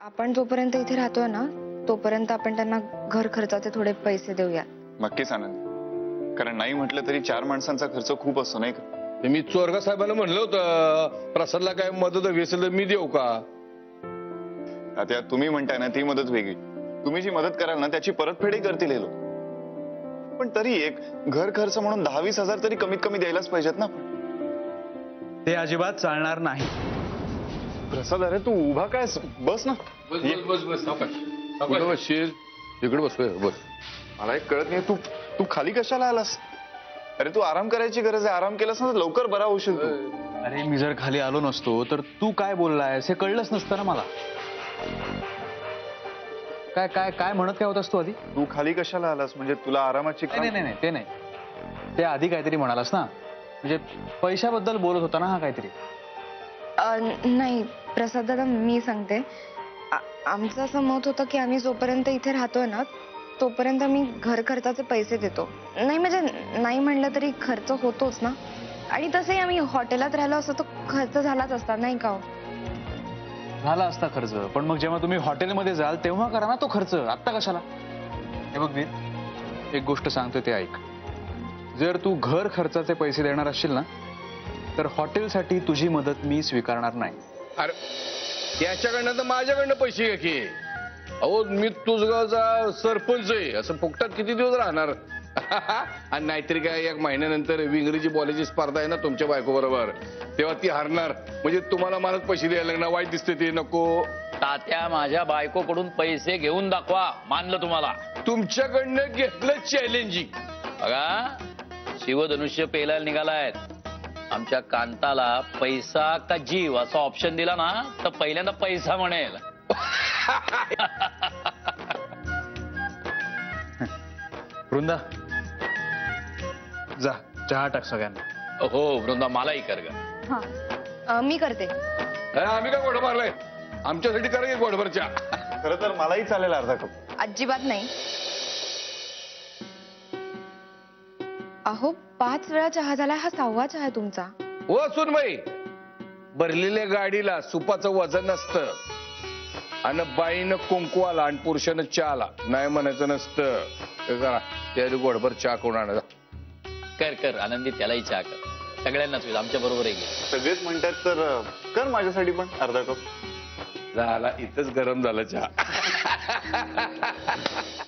आपण जोपर्यंत इथे राहतोय ना तोपर्यंत आपण त्यांना घर खर्चाचे थोडे पैसे देऊया. नक्कीच आनंद, कारण नाही म्हटलं तरी 4 माणसांचा खर्च खूप असतो नाही का? ते मी चोरगा साहेबांना म्हणलं होतं प्रसादला काय मदत हवी असेल तर मी देऊ का? आता तुम्ही म्हणताय ना ती मदत वेगळी, तुम्ही जी मदत कराल ना त्याची परतफेडही करतील हे लोक. पण तरी एक घर खर्च म्हणून 10-20 हजार तरी कमीत कमी द्यायलाच पाहिजेत ना. ते अजिबात चालणार नाही. प्रसाद अरे तू उभा काय बस ना. कुठं बसशील? इकडे बसतोय बस. मला एक कळत नाही, तू तू खाली कशाला आलास? अरे तू आराम करायची गरज आहे, आराम केलास ना तर लवकर बरा होशील तू. अरे मी जर खाली आलो नसतो तर तू काय बोललायस हे कळलंच नसतं ना मला. काय काय काय म्हणत काय होतास तू आधी? तू खाली कशाला आलास म्हणजे तुला आरामाची नाही नाही नाही ते नाही, ते आधी काहीतरी म्हणालास ना, म्हणजे पैशाबद्दल बोलत होता ना हा काहीतरी. नाही प्रसाद दादा, मी सांगते. आमचं असं मत होतं की आम्ही जोपर्यंत इथे राहतोय ना तोपर्यंत आम्ही घर खर्चाचे पैसे देतो. नाही म्हणजे नाही म्हणलं तरी खर्च होतोच ना. आणि तसंही आम्ही हॉटेलात राहिलो असतो तर खर्च झालाच असता नाही का? झाला असता खर्च, पण मग जेव्हा तुम्ही हॉटेलमध्ये जाल तेव्हा करा ना तो खर्च, आत्ता कशाला? हे बघ वीर, एक गोष्ट सांगतो ते ऐक. जर तू घर खर्चाचे पैसे देणार असशील ना तर हॉटेलसाठी तुझी मदत मी स्वीकारणार नाही. अरे त्याच्याकडनं तर माझ्याकडनं पैसे घ्या की. अहो मी तुझगावचा सरपंच आहे, असं फुकटात किती दिवस राहणार? आणि नाहीतरी काय एक महिन्यानंतर विंगरीची बॉलेची स्पर्धा आहे ना तुमच्या बायको बरोबर, तेव्हा ती हारणार म्हणजे तुम्हाला मलाच पैसे द्यायला लागणार. वाईट दिसते ते नको. तात्या माझ्या बायकोकडून पैसे घेऊन दाखवा, मानलं तुम्हाला. तुमच्याकडनं घेतलं चॅलेंजिंग. बघा शिवधनुष्य पेलायला निघालाय. आमच्या कांताला पैसा का जीव असा ऑप्शन दिला ना तर पहिल्यांदा पैसा म्हणेल. वृंदा जा चहा टाक सगळ्यांना. हो वृंदा मलाही कर ग. हा मी करते. अरे आम्ही काय गोड मारलाय? आमच्यासाठी करा एक गोडभर चहा. खरं तर मलाही चालेल अर्धा कप. अजिबात नाही. अहो 5 वेळा चहा झाला, हा 6वा चहा आहे तुमचा. हो सुनबाई, भरलेल्या गाडीला सुपाचं वजन नसतं आणि बाईनं कुंकवाला आणि पुरुषानं चहाला नाही म्हणायचं नसतं. करा त्या गोडभर चहा कोण आणा. कर कर आनंदी, त्यालाही चहा कर. सगळ्यांनाच होईल, आमच्या बरोबर आहे. सगळेच म्हणतात तर कर माझ्यासाठी पण अर्धा कप. झाला इथंच गरम झाला चहा.